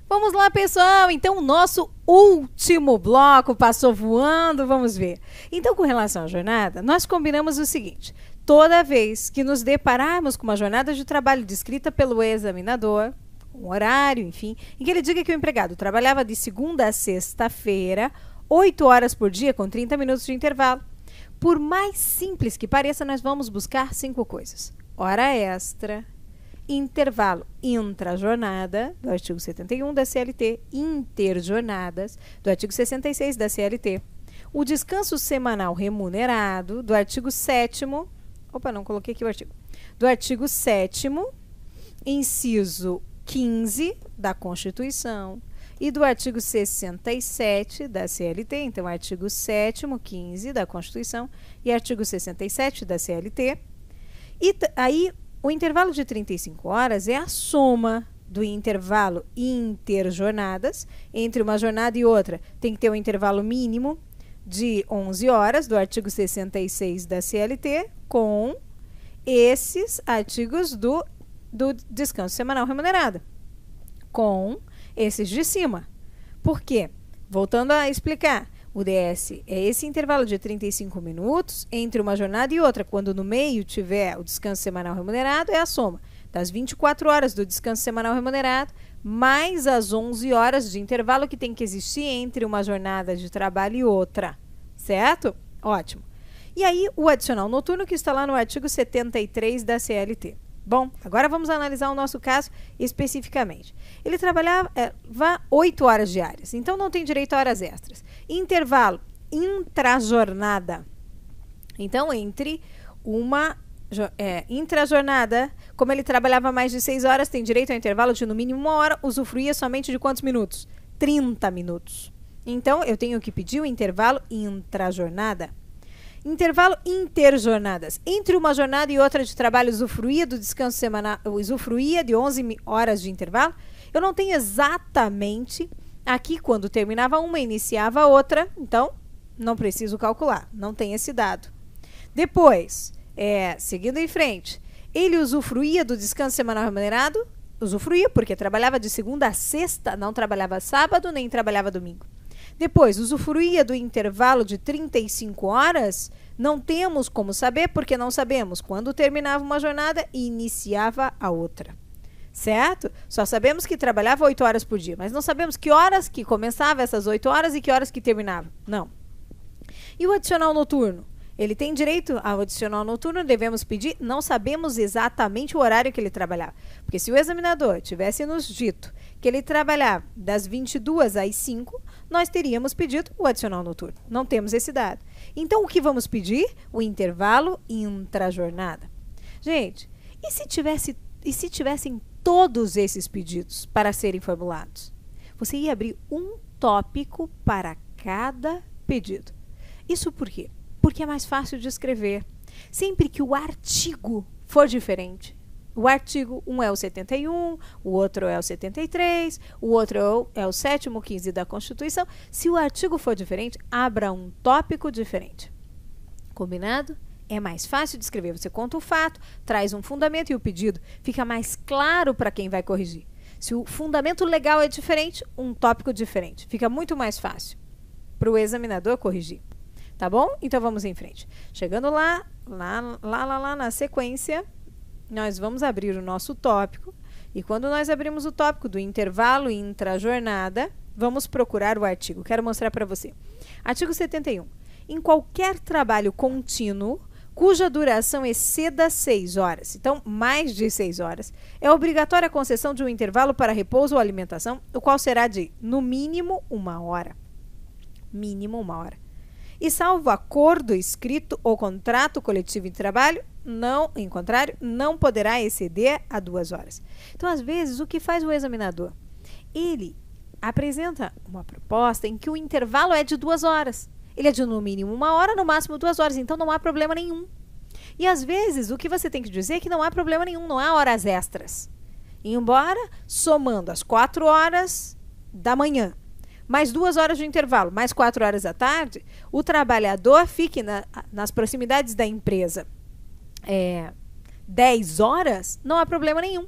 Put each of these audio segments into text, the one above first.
Vamos lá, pessoal. Então, o nosso último bloco passou voando. Vamos ver. Então, com relação à jornada, nós combinamos o seguinte. Toda vez que nos depararmos com uma jornada de trabalho descrita pelo examinador, um horário, enfim, em que ele diga que o empregado trabalhava de segunda a sexta-feira, 8 horas por dia, com 30 minutos de intervalo. Por mais simples que pareça, nós vamos buscar 5 coisas. Hora extra, intervalo intrajornada, do artigo 71 da CLT, interjornadas, do artigo 66 da CLT, o descanso semanal remunerado, do artigo 7º, opa, não coloquei aqui o artigo, do artigo 7º, inciso 15 da Constituição e do artigo 67 da CLT, então artigo 7º, 15 da Constituição e artigo 67 da CLT. E aí o intervalo de 35 horas é a soma do intervalo interjornadas, entre uma jornada e outra tem que ter um intervalo mínimo de 11 horas, do artigo 66 da CLT, com esses artigos do descanso semanal remunerado, com esses de cima. Por quê? Voltando a explicar, o DS é esse intervalo de 35 minutos entre uma jornada e outra. Quando no meio tiver o descanso semanal remunerado, é a soma das 24 horas do descanso semanal remunerado, mais as 11 horas de intervalo que tem que existir entre uma jornada de trabalho e outra. Certo? Ótimo. E aí, o adicional noturno que está lá no artigo 73 da CLT. Bom, agora vamos analisar o nosso caso especificamente. Ele trabalhava 8 horas diárias, então não tem direito a horas extras. Intervalo intrajornada. Então, entre uma intrajornada, como ele trabalhava mais de 6 horas, tem direito a intervalo de no mínimo 1 hora, usufruía somente de quantos minutos? 30 minutos. Então, eu tenho que pedir o intervalo intrajornada. Intervalo interjornadas. Entre uma jornada e outra de trabalho, usufruía do descanso semanal, usufruía de 11 horas de intervalo. Eu não tenho exatamente aqui, quando terminava uma, iniciava a outra. Então, não preciso calcular. Não tem esse dado. Depois, seguindo em frente, ele usufruía do descanso semanal remunerado? Usufruía, porque trabalhava de segunda a sexta, não trabalhava sábado, nem trabalhava domingo. Depois, usufruía do intervalo de 35 horas? Não temos como saber, porque não sabemos quando terminava uma jornada e iniciava a outra. Certo? Só sabemos que trabalhava 8 horas por dia, mas não sabemos que horas que começava essas 8 horas e que horas que terminava. Não. E o adicional noturno? Ele tem direito ao adicional noturno, devemos pedir, não sabemos exatamente o horário que ele trabalhava. Porque se o examinador tivesse nos dito que ele trabalhava das 22 às 5, nós teríamos pedido o adicional noturno. Não temos esse dado. Então, o que vamos pedir? O intervalo intrajornada. Gente, e se tivessem todos esses pedidos para serem formulados? Você ia abrir um tópico para cada pedido. Isso por quê? Porque é mais fácil de escrever. Sempre que o artigo for diferente, o artigo, um é o 71, o outro é o 73, o outro é o 7º, 15 da Constituição. Se o artigo for diferente, abra um tópico diferente. Combinado? É mais fácil de escrever. Você conta o fato, traz um fundamento e o pedido fica mais claro para quem vai corrigir. Se o fundamento legal é diferente, um tópico diferente. Fica muito mais fácil para o examinador corrigir. Tá bom? Então, vamos em frente. Chegando lá na sequência, nós vamos abrir o nosso tópico. E quando nós abrimos o tópico do intervalo intrajornada, vamos procurar o artigo. Quero mostrar para você. Artigo 71. Em qualquer trabalho contínuo, cuja duração exceda 6 horas, então mais de 6 horas, é obrigatória a concessão de um intervalo para repouso ou alimentação, o qual será de, no mínimo, 1 hora. Mínimo 1 hora. E salvo acordo escrito ou contrato coletivo de trabalho, em contrário, não poderá exceder a 2 horas. Então, às vezes, o que faz o examinador? Ele apresenta uma proposta em que o intervalo é de 2 horas. Ele é de no mínimo 1 hora, no máximo 2 horas, então não há problema nenhum. E às vezes, o que você tem que dizer é que não há problema nenhum, não há horas extras. Embora, somando as 4 horas da manhã, mais 2 horas de intervalo, mais 4 horas da tarde, o trabalhador fique nas proximidades da empresa 10 horas, não há problema nenhum.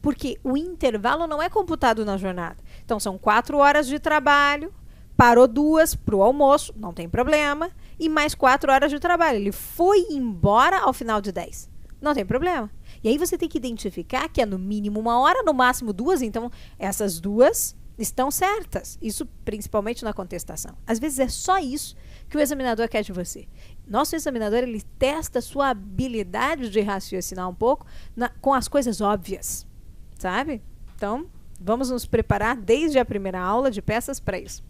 Porque o intervalo não é computado na jornada. Então, são 4 horas de trabalho, parou 2 para o almoço, não tem problema, e mais 4 horas de trabalho. Ele foi embora ao final de 10. Não tem problema. E aí você tem que identificar que é no mínimo 1 hora, no máximo 2, então essas 2 estão certas. Isso principalmente na contestação. Às vezes é só isso que o examinador quer de você. Nosso examinador, ele testa a sua habilidade de raciocinar um pouco com as coisas óbvias, sabe? Então, vamos nos preparar desde a primeira aula de peças para isso.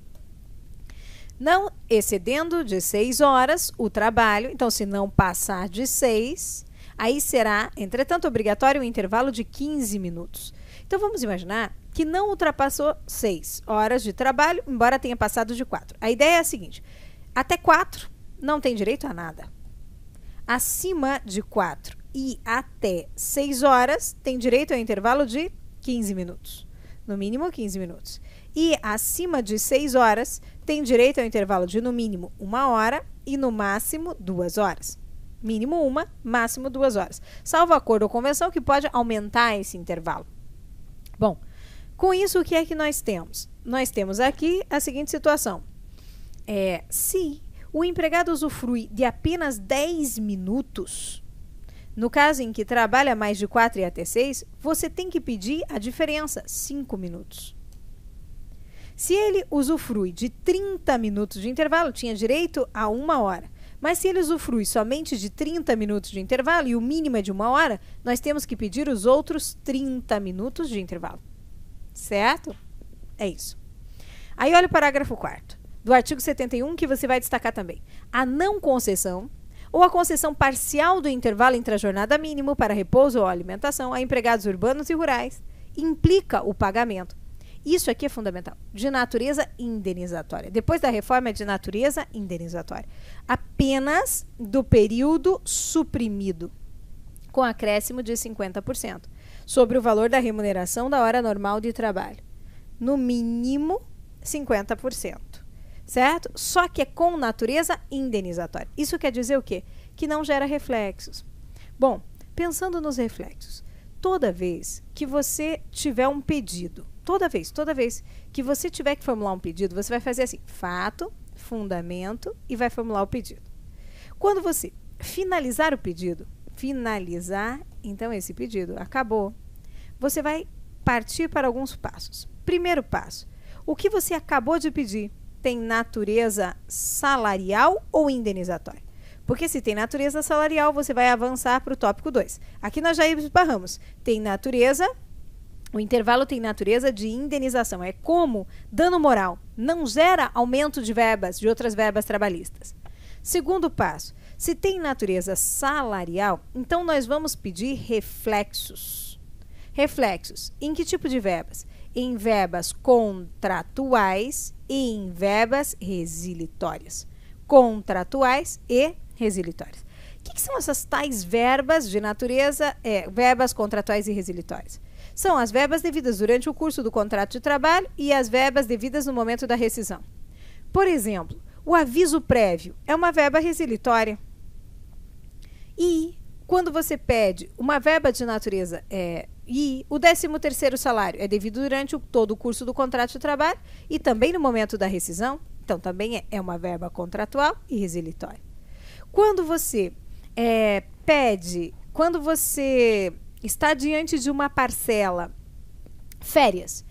Não excedendo de 6 horas o trabalho. Então, se não passar de 6, aí será, entretanto, obrigatório um intervalo de 15 minutos. Então, vamos imaginar que não ultrapassou 6 horas de trabalho, embora tenha passado de 4. A ideia é a seguinte: até 4 não tem direito a nada. Acima de 4 e até 6 horas tem direito ao intervalo de 15 minutos. No mínimo 15 minutos. E acima de 6 horas tem direito ao intervalo de no mínimo 1 hora e no máximo 2 horas. Mínimo 1, máximo 2 horas. Salvo acordo ou convenção que pode aumentar esse intervalo. Bom, com isso o que é que nós temos? Nós temos aqui a seguinte situação. Se o empregado usufrui de apenas 10 minutos, no caso em que trabalha mais de 4 e até 6, você tem que pedir a diferença, 5 minutos. Se ele usufrui de 30 minutos de intervalo, tinha direito a 1 hora. Mas se ele usufrui somente de 30 minutos de intervalo e o mínimo é de 1 hora, nós temos que pedir os outros 30 minutos de intervalo. Certo? É isso. Aí olha o parágrafo 4º do artigo 71, que você vai destacar também. A não concessão ou a concessão parcial do intervalo entre a jornada mínima para repouso ou alimentação a empregados urbanos e rurais implica o pagamento. Isso aqui é fundamental. De natureza indenizatória. Depois da reforma é de natureza indenizatória. Apenas do período suprimido, com acréscimo de 50%, sobre o valor da remuneração da hora normal de trabalho. No mínimo, 50%. Certo? Só que é com natureza indenizatória. Isso quer dizer o quê? Que não gera reflexos. Bom, pensando nos reflexos, toda vez que você tiver um pedido, toda vez que você tiver que formular um pedido, você vai fazer assim, fato, fundamento e vai formular o pedido. Quando você finalizar o pedido, então esse pedido acabou, você vai partir para alguns passos. Primeiro passo, o que você acabou de pedir tem natureza salarial ou indenizatória? Porque se tem natureza salarial, você vai avançar para o tópico 2. Aqui nós já esbarramos. O intervalo tem natureza de indenização. É como dano moral. Não gera aumento de verbas, de outras verbas trabalhistas. Segundo passo. Se tem natureza salarial, então nós vamos pedir reflexos. Reflexos. Em que tipo de verbas? Em verbas contratuais e em verbas resilitórias. Contratuais e resilitórias. O que são essas tais verbas de natureza, verbas contratuais e resilitórias? São as verbas devidas durante o curso do contrato de trabalho e as verbas devidas no momento da rescisão. Por exemplo, o aviso prévio é uma verba resilitória. E quando você pede uma verba de natureza e o 13º salário é devido durante todo o curso do contrato de trabalho e também no momento da rescisão, então também é uma verba contratual e resilitória. Quando você quando você está diante de uma parcela, férias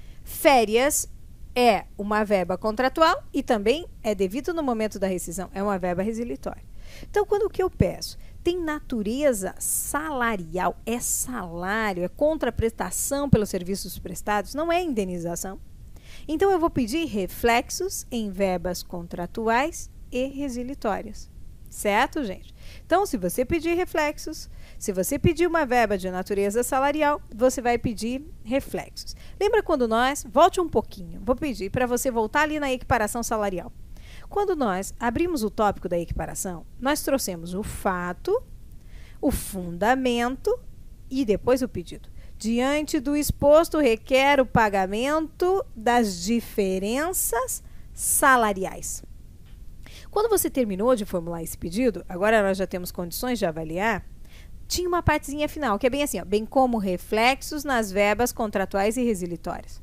é uma verba contratual e também é devido no momento da rescisão, é uma verba resilitória. Então, quando o que eu peço tem natureza salarial, é salário, é contraprestação pelos serviços prestados, não é indenização. Então, eu vou pedir reflexos em verbas contratuais e resilitórias. Certo, gente? Então, se você pedir reflexos, se você pedir uma verba de natureza salarial, você vai pedir reflexos. Lembra quando volte um pouquinho, vou pedir para você voltar ali na equiparação salarial. Quando nós abrimos o tópico da equiparação, nós trouxemos o fato, o fundamento e depois o pedido. Diante do exposto, requer o pagamento das diferenças salariais. Quando você terminou de formular esse pedido, agora nós já temos condições de avaliar, tinha uma partezinha final, que é bem assim, ó, bem como reflexos nas verbas contratuais e resilitórias.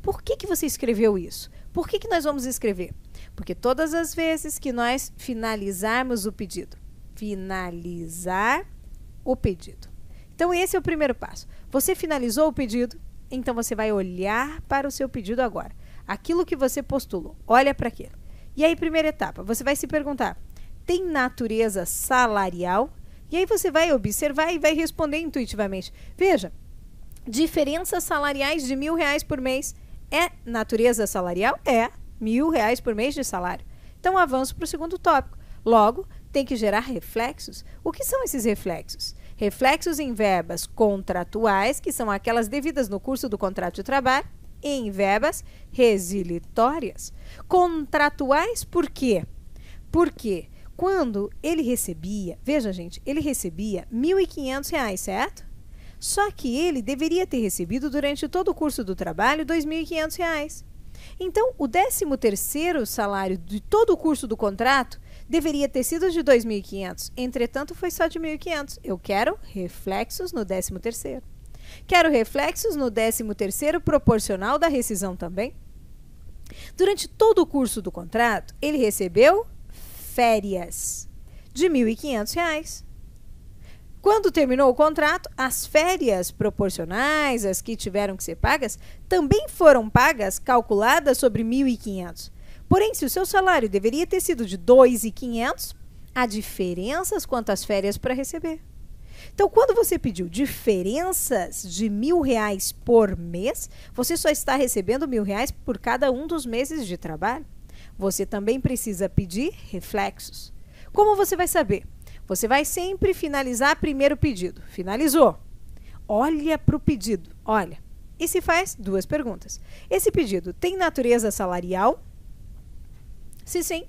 Por que você escreveu isso? Por que nós vamos escrever? Porque todas as vezes que nós finalizarmos o pedido, finalizar o pedido. Então, esse é o primeiro passo. Você finalizou o pedido, então você vai olhar para o seu pedido agora. Aquilo que você postulou, olha para aquilo. E aí, primeira etapa, você vai se perguntar, tem natureza salarial? E aí você vai observar e vai responder intuitivamente. Veja, diferenças salariais de R$1.000 por mês é natureza salarial? É, R$1.000 por mês de salário. Então, avanço para o segundo tópico. Logo, tem que gerar reflexos. O que são esses reflexos? Reflexos em verbas contratuais, que são aquelas devidas no curso do contrato de trabalho, e em verbas resilitórias. Contratuais por quê? Porque quando ele recebia, veja gente, ele recebia R$1.500, certo? Só que ele deveria ter recebido durante todo o curso do trabalho R$2.500. Então, o 13º salário de todo o curso do contrato deveria ter sido de R$2.500. Entretanto, foi só de R$1.500. Eu quero reflexos no 13º. Quero reflexos no 13º proporcional da rescisão também. Durante todo o curso do contrato, ele recebeu férias de R$1.500. Quando terminou o contrato, as férias proporcionais, as que tiveram que ser pagas, também foram pagas, calculadas sobre R$1.500. Porém, se o seu salário deveria ter sido de R$2.500, há diferenças quanto às férias para receber. Então, quando você pediu diferenças de R$1.000 por mês, você só está recebendo R$1.000 por cada um dos meses de trabalho. Você também precisa pedir reflexos. Como você vai saber? Você vai sempre finalizar primeiro o pedido. Finalizou. Olha para o pedido. Olha. E se faz duas perguntas. Esse pedido tem natureza salarial? Se sim.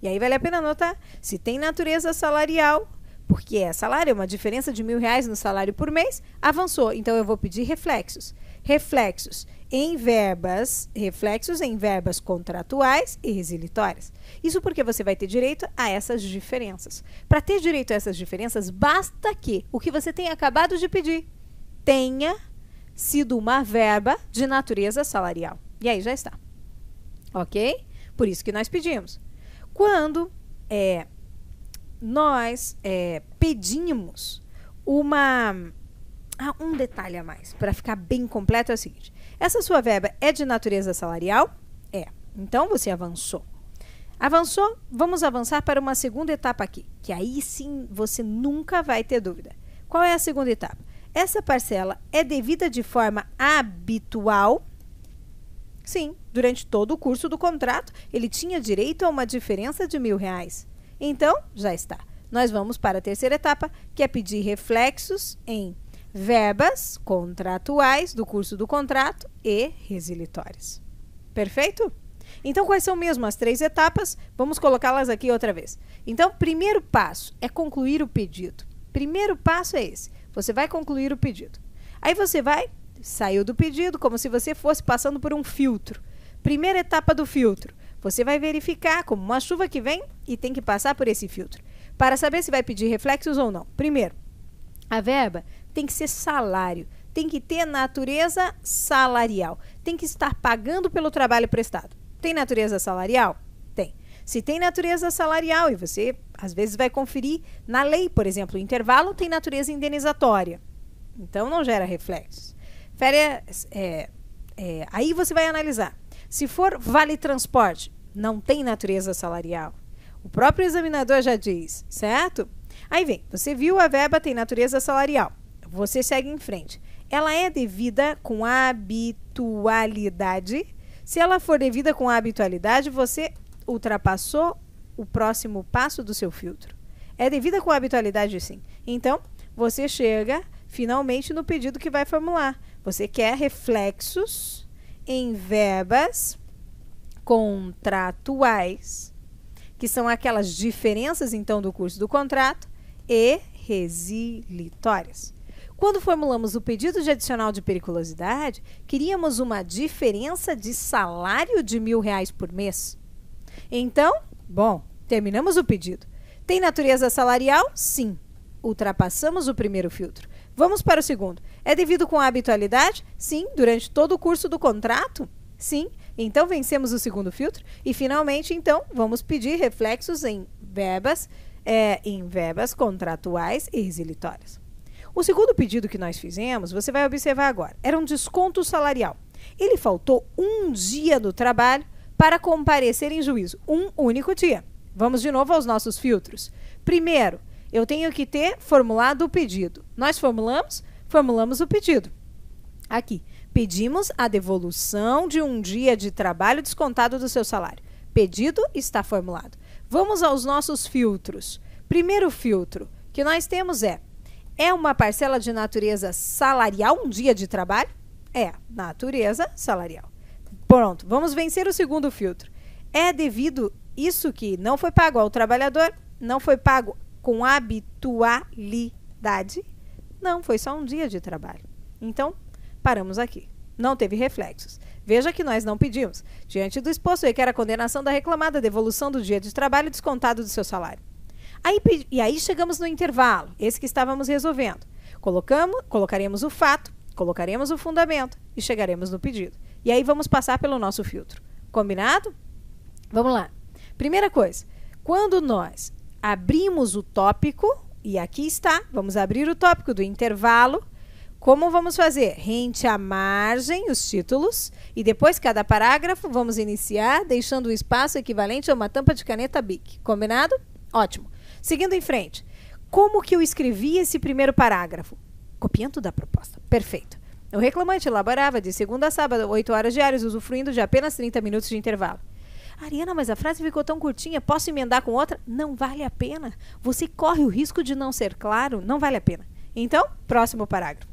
E aí vale a pena anotar. Se tem natureza salarial, porque é salário, é uma diferença de R$1.000 no salário por mês, avançou. Então, eu vou pedir reflexos. Reflexos em verbas contratuais e resilitórias. Isso porque você vai ter direito a essas diferenças. Para ter direito a essas diferenças, basta que o que você tenha acabado de pedir tenha sido uma verba de natureza salarial. E aí já está. Ok? Por isso que nós pedimos. Quando nós pedimos um detalhe a mais, para ficar bem completo, é o seguinte. Essa sua verba é de natureza salarial? É. Então, você avançou. Avançou? Vamos avançar para uma segunda etapa aqui, que aí sim você nunca vai ter dúvida. Qual é a segunda etapa? Essa parcela é devida de forma habitual? Sim, durante todo o curso do contrato, ele tinha direito a uma diferença de R$1.000. Então, já está. Nós vamos para a terceira etapa, que é pedir reflexos em verbas contratuais do curso do contrato e resilitórias. Perfeito? Então, quais são mesmo as 3 etapas? Vamos colocá-las aqui outra vez. Então, primeiro passo é concluir o pedido. Primeiro passo é esse. Você vai concluir o pedido. Aí você saiu do pedido como se você fosse passando por um filtro. Primeira etapa do filtro. Você vai verificar como uma chuva que vem e tem que passar por esse filtro. Para saber se vai pedir reflexos ou não. Primeiro, a verba tem que ser salário, tem que ter natureza salarial, tem que estar pagando pelo trabalho prestado. Tem natureza salarial? Tem. Se tem natureza salarial, e você às vezes vai conferir na lei, por exemplo, o intervalo tem natureza indenizatória, então não gera reflexos. Férias, aí você vai analisar. Se for vale transporte, não tem natureza salarial. O próprio examinador já diz, certo? Aí vem, você viu a verba tem natureza salarial. Você segue em frente. Ela é devida com habitualidade. Se ela for devida com habitualidade, você ultrapassou o próximo passo do seu filtro. É devida com habitualidade, sim. Então, você chega finalmente no pedido que vai formular. Você quer reflexos em verbas contratuais, que são aquelas diferenças, então, do curso do contrato, e resilitórias. Quando formulamos o pedido de adicional de periculosidade, queríamos uma diferença de salário de R$1.000 por mês. Então, bom, terminamos o pedido. Tem natureza salarial? Sim. ultrapassamos o primeiro filtro. Vamos para o segundo. É devido com a habitualidade? Sim. Durante todo o curso do contrato? Sim. Então, vencemos o segundo filtro. E, finalmente, então, vamos pedir reflexos em verbas contratuais e resilitórias. O segundo pedido que nós fizemos, você vai observar agora, era um desconto salarial. Ele faltou um dia do trabalho para comparecer em juízo. Um único dia. Vamos de novo aos nossos filtros. Primeiro, eu tenho que ter formulado o pedido. Nós formulamos? Formulamos o pedido. Aqui, pedimos a devolução de um dia de trabalho descontado do seu salário. Pedido está formulado. Vamos aos nossos filtros. Primeiro filtro que nós temos é uma parcela de natureza salarial, um dia de trabalho? É, natureza salarial. Pronto, vamos vencer o segundo filtro. É devido isso que não foi pago ao trabalhador, não foi pago com habitualidade, não, foi só um dia de trabalho. Então, paramos aqui. Não teve reflexos. Veja que nós não pedimos. Diante do exposto, requer a condenação da reclamada, devolução do dia de trabalho descontado do seu salário. Aí chegamos no intervalo, esse que estávamos resolvendo. Colocaremos o fato, colocaremos o fundamento e chegaremos no pedido. E aí vamos passar pelo nosso filtro. Combinado? Vamos lá. Primeira coisa, quando nós abrimos o tópico, e aqui está, vamos abrir o tópico do intervalo. Como vamos fazer? Rente à margem, os títulos, e depois cada parágrafo vamos iniciar deixando o espaço equivalente a uma tampa de caneta Bic. Combinado? Ótimo. Seguindo em frente, como que eu escrevi esse primeiro parágrafo? Copiando da proposta. Perfeito. O reclamante elaborava de segunda a sábado, 8 horas diárias, usufruindo de apenas 30 minutos de intervalo. Ariana, mas a frase ficou tão curtinha, posso emendar com outra? Não vale a pena. Você corre o risco de não ser claro, não vale a pena. Então, próximo parágrafo.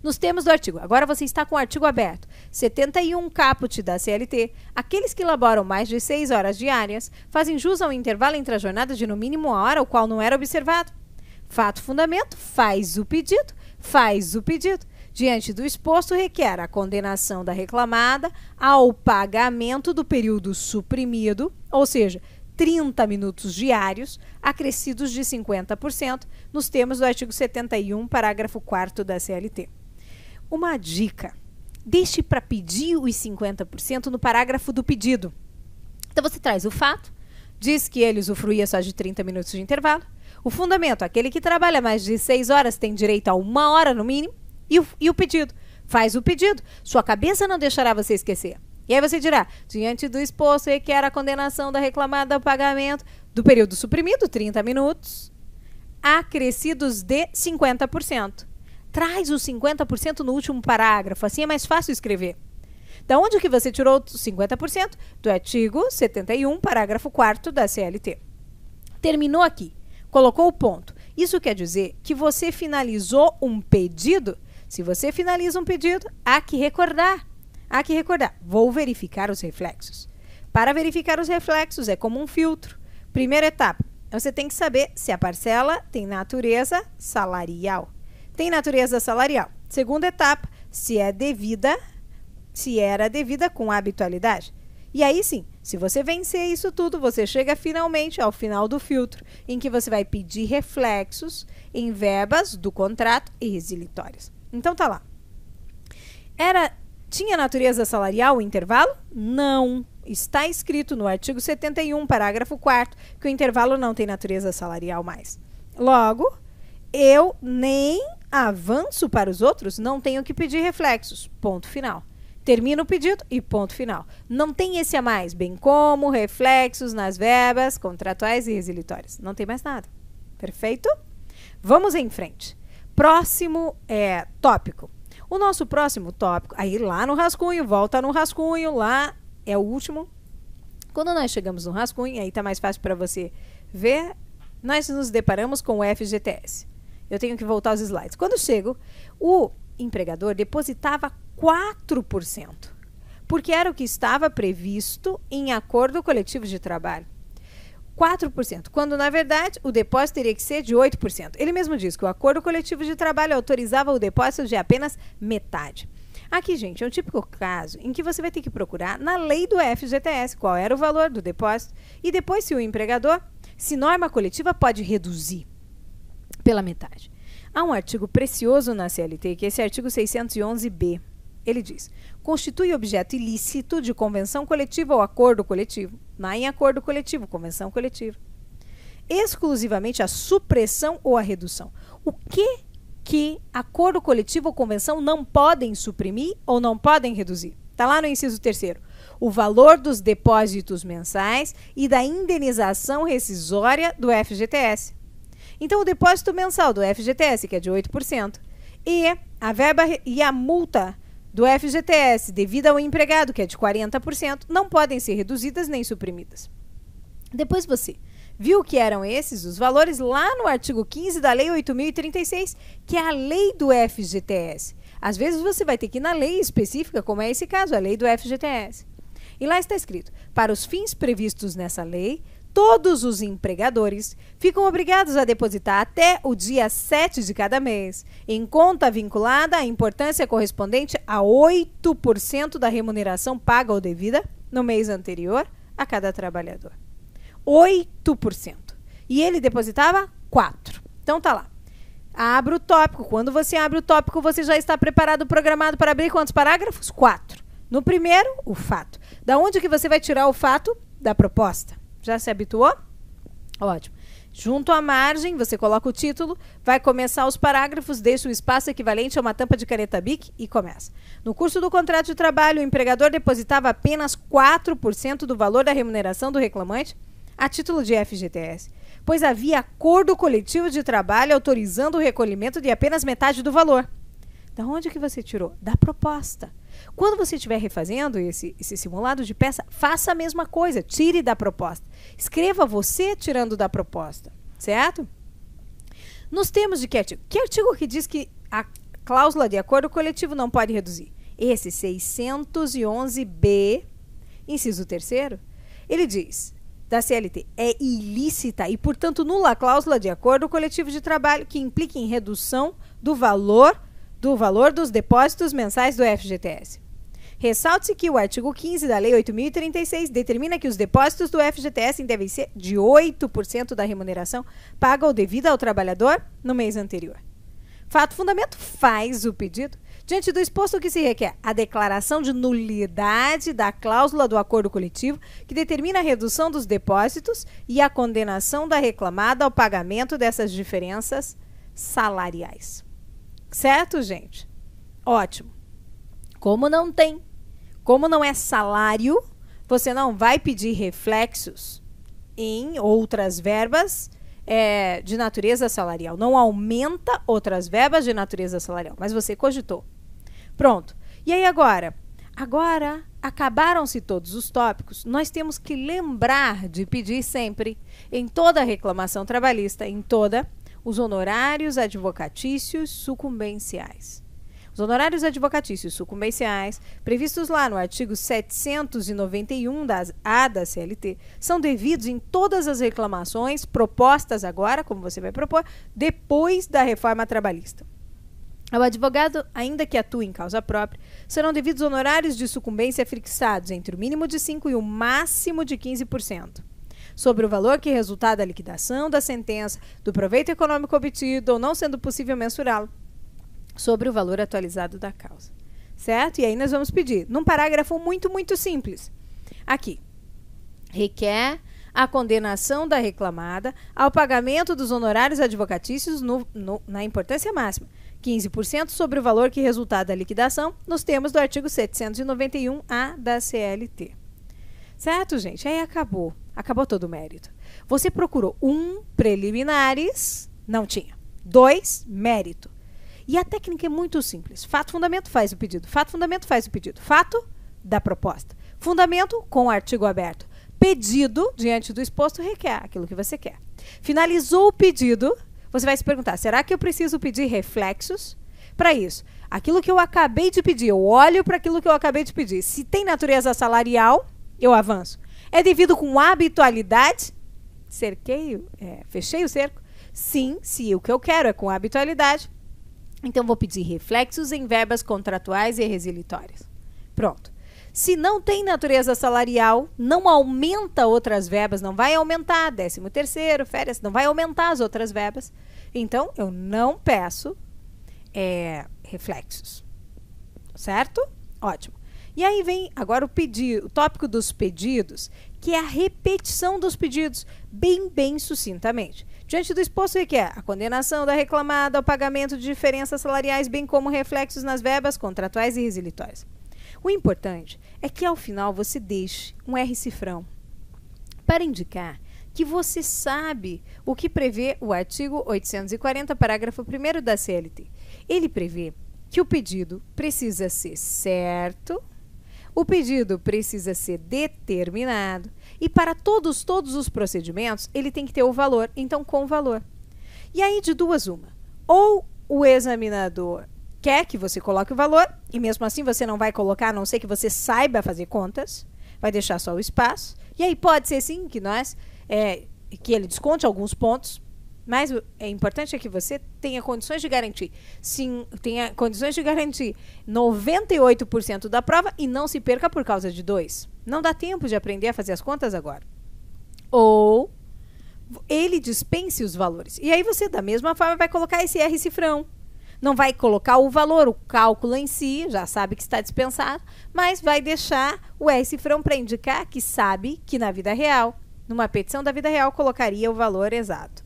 Nos termos do artigo, agora você está com o artigo aberto, 71 caput da CLT, aqueles que elaboram mais de 6 horas diárias fazem jus ao intervalo entre a jornada de no mínimo uma hora, o qual não era observado. Fato fundamento, faz o pedido. Diante do exposto, requer a condenação da reclamada ao pagamento do período suprimido, ou seja, 30 minutos diários, acrescidos de 50%, nos termos do artigo 71, parágrafo 4º da CLT. Uma dica, deixe para pedir os 50% no parágrafo do pedido. Então, você traz o fato, diz que ele usufruía só de 30 minutos de intervalo. O fundamento, aquele que trabalha mais de 6 horas tem direito a 1 hora no mínimo. E o pedido, faz o pedido. Sua cabeça não deixará você esquecer. E aí você dirá, diante do exposto, requer a condenação da reclamada ao pagamento do período suprimido, 30 minutos, acrescidos de 50%. Traz os 50% no último parágrafo, assim é mais fácil escrever. Da onde que você tirou os 50%? Do artigo 71, parágrafo 4º da CLT. Terminou aqui, colocou o ponto. Isso quer dizer que você finalizou um pedido. Se você finaliza um pedido, há que recordar. Vou verificar os reflexos. Para verificar os reflexos é como um filtro. Primeira etapa, você tem que saber se a parcela tem natureza salarial. Tem natureza salarial. Segunda etapa, se era devida com habitualidade. E aí sim, se você vencer isso tudo, você chega finalmente ao final do filtro, em que você vai pedir reflexos em verbas do contrato e resilitórias. Então tá lá. Tinha natureza salarial o intervalo? Não. Está escrito no artigo 71, parágrafo 4º, que o intervalo não tem natureza salarial mais. Logo, eu nem avanço para os outros, não tenho que pedir reflexos. Ponto final. Termina o pedido e ponto final. Não tem esse a mais, bem como reflexos nas verbas contratuais e resilitórias. Não tem mais nada. Perfeito? Vamos em frente. Próximo tópico. O nosso próximo tópico, aí lá no rascunho, volta no rascunho, lá é o último. Quando nós chegamos no rascunho, aí está mais fácil para você ver, nós nos deparamos com o FGTS. Eu tenho que voltar aos slides. Quando chego, o empregador depositava 4%, porque era o que estava previsto em acordo coletivo de trabalho. 4%, quando na verdade o depósito teria que ser de 8%. Ele mesmo diz que o acordo coletivo de trabalho autorizava o depósito de apenas metade. Aqui, gente, é um típico caso em que você vai ter que procurar na lei do FGTS qual era o valor do depósito e depois se o empregador, se norma coletiva pode reduzir. pela metade. Há um artigo precioso na CLT, que é esse artigo 611B. Ele diz: constitui objeto ilícito de convenção coletiva ou acordo coletivo, não em acordo coletivo, convenção coletiva, exclusivamente a supressão ou a redução. O que acordo coletivo ou convenção não podem suprimir ou não podem reduzir? Está lá no inciso 3º. O valor dos depósitos mensais e da indenização rescisória do FGTS. Então, o depósito mensal do FGTS, que é de 8%, e a verba e a multa do FGTS devida ao empregado, que é de 40%, não podem ser reduzidas nem suprimidas. Depois você viu que eram esses os valores lá no artigo 15 da Lei 8.036, que é a lei do FGTS. Às vezes você vai ter que ir na lei específica, como é esse caso, a lei do FGTS. E lá está escrito: para os fins previstos nessa lei, todos os empregadores ficam obrigados a depositar até o dia 7 de cada mês, em conta vinculada à importância correspondente a 8% da remuneração paga ou devida no mês anterior a cada trabalhador. 8%. E ele depositava 4%. Então tá lá. Abre o tópico. Quando você abre o tópico, você já está preparado, programado para abrir quantos parágrafos? 4. No primeiro, o fato. Da onde que você vai tirar o fato? Da proposta. Já se habituou? Ótimo. Junto à margem, você coloca o título, vai começar os parágrafos, deixa o espaço equivalente a uma tampa de caneta Bic e começa. No curso do contrato de trabalho, o empregador depositava apenas 4% do valor da remuneração do reclamante a título de FGTS, pois havia acordo coletivo de trabalho autorizando o recolhimento de apenas metade do valor. Da onde que você tirou? Da proposta. Quando você estiver refazendo esse simulado de peça, faça a mesma coisa, tire da proposta. Escreva você tirando da proposta, certo? Nos termos de que artigo? Que artigo que diz que a cláusula de acordo coletivo não pode reduzir? Esse 611B, inciso 3º, ele diz, da CLT, é ilícita e, portanto, nula a cláusula de acordo coletivo de trabalho que implique em redução do valor dos depósitos mensais do FGTS. Ressalte-se que o artigo 15 da Lei 8.036 determina que os depósitos do FGTS devem ser de 8% da remuneração paga ou devida ao trabalhador no mês anterior. Fato fundamento faz o pedido. Diante do exposto, o que se requer? A declaração de nulidade da cláusula do acordo coletivo que determina a redução dos depósitos e a condenação da reclamada ao pagamento dessas diferenças salariais. Certo, gente? Ótimo. Como não é salário, você não vai pedir reflexos em outras verbas de natureza salarial. Não aumenta outras verbas de natureza salarial, mas você cogitou. Pronto. E aí agora? Agora, acabaram-se todos os tópicos, nós temos que lembrar de pedir sempre, em toda reclamação trabalhista, os honorários advocatícios sucumbenciais. Os honorários advocatícios sucumbenciais, previstos lá no artigo 791 da CLT, são devidos em todas as reclamações propostas agora, como você vai propor, depois da reforma trabalhista. Ao advogado, ainda que atue em causa própria, serão devidos honorários de sucumbência fixados entre o mínimo de 5% e o máximo de 15%. Sobre o valor que resultar da liquidação da sentença, do proveito econômico obtido ou não sendo possível mensurá-lo, sobre o valor atualizado da causa. Certo? E aí nós vamos pedir, num parágrafo muito, muito simples. Aqui, requer a condenação da reclamada ao pagamento dos honorários advocatícios na importância máxima, 15% sobre o valor que resultar da liquidação, nos termos do artigo 791-A da CLT. Certo, gente? Aí acabou. Acabou todo o mérito. Você procurou 1, preliminares, não tinha. 2, mérito. E a técnica é muito simples. Fato, fundamento, faz o pedido. Fato, fundamento, faz o pedido. Fato, da proposta. Fundamento, com o artigo aberto. Pedido, diante do exposto, requer aquilo que você quer. Finalizou o pedido, você vai se perguntar, será que eu preciso pedir reflexos? Para isso, aquilo que eu acabei de pedir, eu olho para aquilo que eu acabei de pedir. Se tem natureza salarial, eu avanço. É devido com habitualidade? Fechei o cerco? Sim, se o que eu quero é com habitualidade, então vou pedir reflexos em verbas contratuais e resilitórias. Pronto. Se não tem natureza salarial, não aumenta outras verbas, não vai aumentar 13º, férias, não vai aumentar as outras verbas. Então, eu não peço reflexos. Certo? Ótimo. E aí vem agora o tópico dos pedidos, que é a repetição dos pedidos, bem sucintamente. Diante do exposto requer a condenação da reclamada ao pagamento de diferenças salariais, bem como reflexos nas verbas contratuais e resilitórias. O importante é que, ao final, você deixe um R cifrão para indicar que você sabe o que prevê o artigo 840, parágrafo 1º da CLT. Ele prevê que o pedido precisa ser certo, o pedido precisa ser determinado e para todos os procedimentos ele tem que ter o valor, então com o valor. E aí de duas uma, ou o examinador quer que você coloque o valor e mesmo assim você não vai colocar, a não ser que você saiba fazer contas, vai deixar só o espaço. E aí pode ser sim que que ele desconte alguns pontos, mas é importante que você tenha condições de garantir. Sim, tenha condições de garantir 98% da prova e não se perca por causa de 2. Não dá tempo de aprender a fazer as contas agora. Ou ele dispense os valores. E aí você, da mesma forma, vai colocar esse R cifrão. Não vai colocar o valor, o cálculo em si, já sabe que está dispensado, mas vai deixar o R cifrão para indicar que sabe que na vida real, numa petição da vida real, colocaria o valor exato.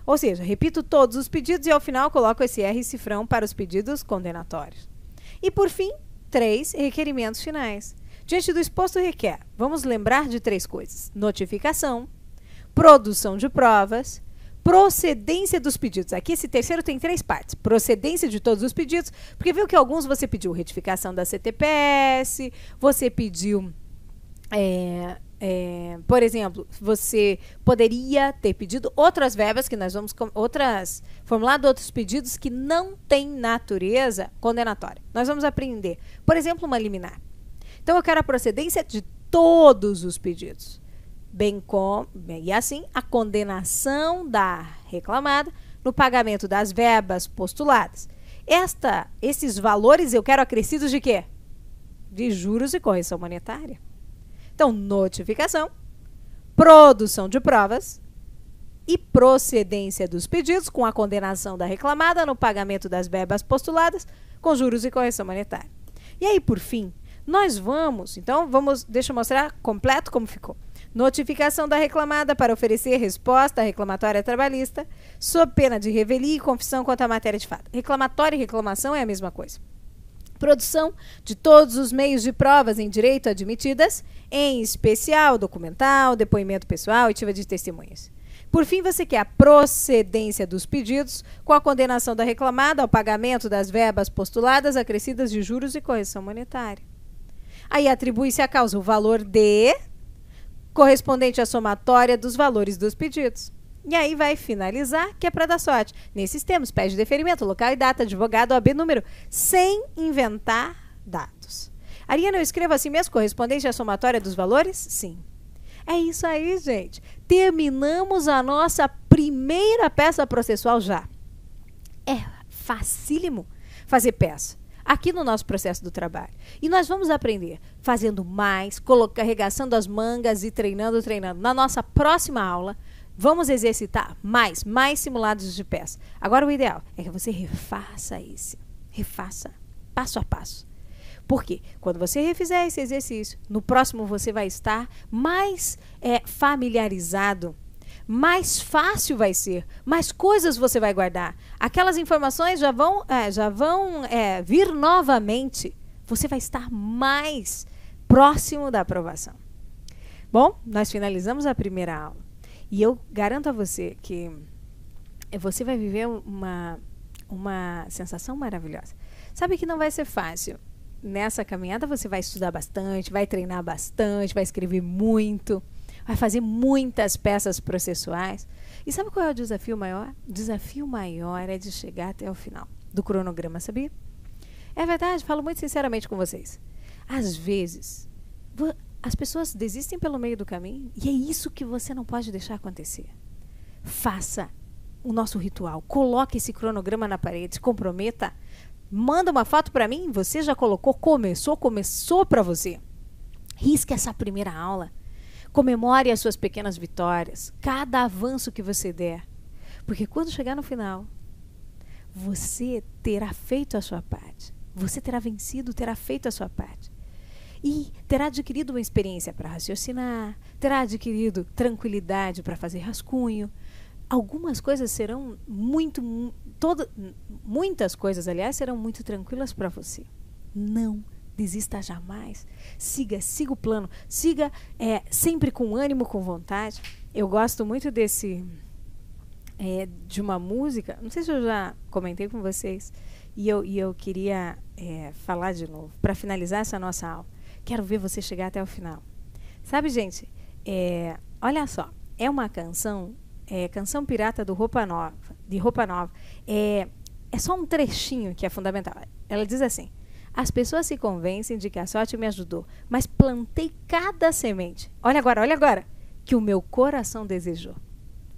Ou seja, repito todos os pedidos e ao final coloco esse R cifrão para os pedidos condenatórios. E por fim, 3 requerimentos finais. Diante do exposto requer, vamos lembrar de 3 coisas: notificação, produção de provas, procedência dos pedidos. Aqui esse terceiro tem 3 partes. Procedência de todos os pedidos, porque viu que alguns você pediu retificação da CTPS, você pediu... por exemplo, você poderia ter pedido outras verbas que nós vamos formulado outros pedidos que não têm natureza condenatória. Nós vamos aprender, por exemplo, uma liminar. Então eu quero a procedência de todos os pedidos, bem como e assim a condenação da reclamada no pagamento das verbas postuladas. Esses valores eu quero acrescidos de quê? De juros e correção monetária. Então, notificação, produção de provas e procedência dos pedidos com a condenação da reclamada no pagamento das verbas postuladas com juros e correção monetária. E aí, por fim, deixa eu mostrar completo como ficou. Notificação da reclamada para oferecer resposta à reclamatória trabalhista sob pena de revelia e confissão quanto à matéria de fato. Reclamatória e reclamação é a mesma coisa. Produção de todos os meios de provas em direito admitidas, em especial documental, depoimento pessoal e ativa de testemunhas. Por fim, você quer a procedência dos pedidos com a condenação da reclamada ao pagamento das verbas postuladas acrescidas de juros e correção monetária. Aí atribui-se à causa o valor correspondente à somatória dos valores dos pedidos. E aí vai finalizar, que é para dar sorte. Nesses termos, pede deferimento, local e data, advogado, OAB, número, sem inventar dados. Ariana, eu escrevo assim mesmo, correspondente à somatória dos valores? Sim. É isso aí, gente. Terminamos a nossa primeira peça processual já. É facílimo fazer peça aqui no nosso processo do trabalho. E nós vamos aprender fazendo mais, carregação das mangas e treinando. Na nossa próxima aula, vamos exercitar mais simulados de peça. Agora o ideal é que você refaça passo a passo. Por quê? Quando você refizer esse exercício, no próximo você vai estar mais familiarizado, mais fácil vai ser, mais coisas você vai guardar. Aquelas informações já vão vir novamente. Você vai estar mais próximo da aprovação. Bom, nós finalizamos a primeira aula. E eu garanto a você que você vai viver uma sensação maravilhosa. Sabe que não vai ser fácil. Nessa caminhada você vai estudar bastante, vai treinar bastante, vai escrever muito, vai fazer muitas peças processuais. E sabe qual é o desafio maior? O desafio maior é de chegar até o final do cronograma, sabia? É verdade, falo muito sinceramente com vocês. Às vezes, as pessoas desistem pelo meio do caminho e é isso que você não pode deixar acontecer. Faça o nosso ritual, coloque esse cronograma na parede, se comprometa, manda uma foto para mim, você já colocou, começou para você. Risque essa primeira aula, comemore as suas pequenas vitórias, cada avanço que você der, Porque quando chegar no final, você terá feito a sua parte. Você terá vencido, terá feito a sua parte. E terá adquirido uma experiência para raciocinar, terá adquirido tranquilidade para fazer rascunho. Algumas coisas serão muitas coisas, aliás, serão muito tranquilas para você. Não desista jamais. Siga o plano. Siga sempre com ânimo, com vontade. Eu gosto muito de uma música, não sei se eu já comentei com vocês, e eu queria falar de novo, para finalizar essa nossa aula. Quero ver você chegar até o final. Sabe, gente, olha só, é uma canção pirata de Roupa Nova. É só um trechinho que é fundamental. Ela diz assim: as pessoas se convencem de que a sorte me ajudou, mas plantei cada semente. Olha agora, que o meu coração desejou.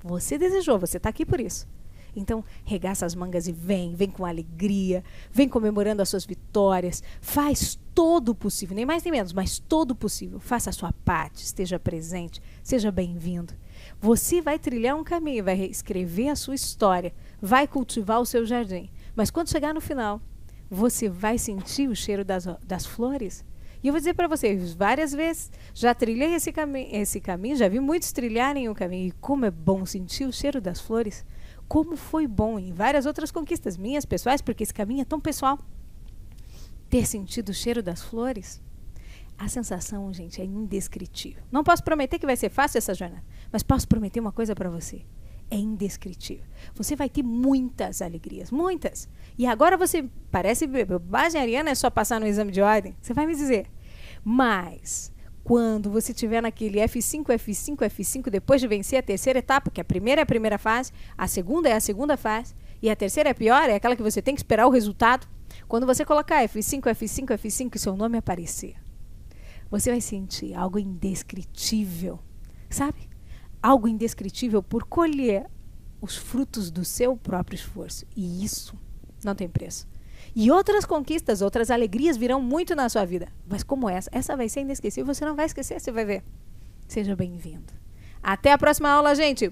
Você desejou, você está aqui por isso. Então, regaça as mangas e vem com alegria, vem comemorando as suas vitórias, faz todo o possível, nem mais nem menos, mas todo o possível. Faça a sua parte, esteja presente, seja bem-vindo. Você vai trilhar um caminho, vai escrever a sua história, vai cultivar o seu jardim. Mas quando chegar no final, você vai sentir o cheiro das flores. E eu vou dizer para vocês, várias vezes, já trilhei esse caminho, já vi muitos trilharem o caminho. E como é bom sentir o cheiro das flores. Como foi bom em várias outras conquistas minhas, pessoais, porque esse caminho é tão pessoal. Ter sentido o cheiro das flores, a sensação, gente, é indescritível. Não posso prometer que vai ser fácil essa jornada, mas posso prometer uma coisa para você. É indescritível. Você vai ter muitas alegrias, muitas. E agora você parece bobagem, Ariana, é só passar no exame de ordem. Você vai me dizer. Mas quando você estiver naquele F5, depois de vencer a terceira etapa, que a primeira é a primeira fase, a segunda é a segunda fase, e a terceira é a pior, é aquela que você tem que esperar o resultado. Quando você colocar F5 e seu nome aparecer, você vai sentir algo indescritível, sabe? Algo indescritível por colher os frutos do seu próprio esforço. E isso não tem preço. E outras conquistas, outras alegrias virão muito na sua vida. Mas como essa vai ser inesquecível, você não vai esquecer, você vai ver. Seja bem-vindo. Até a próxima aula, gente!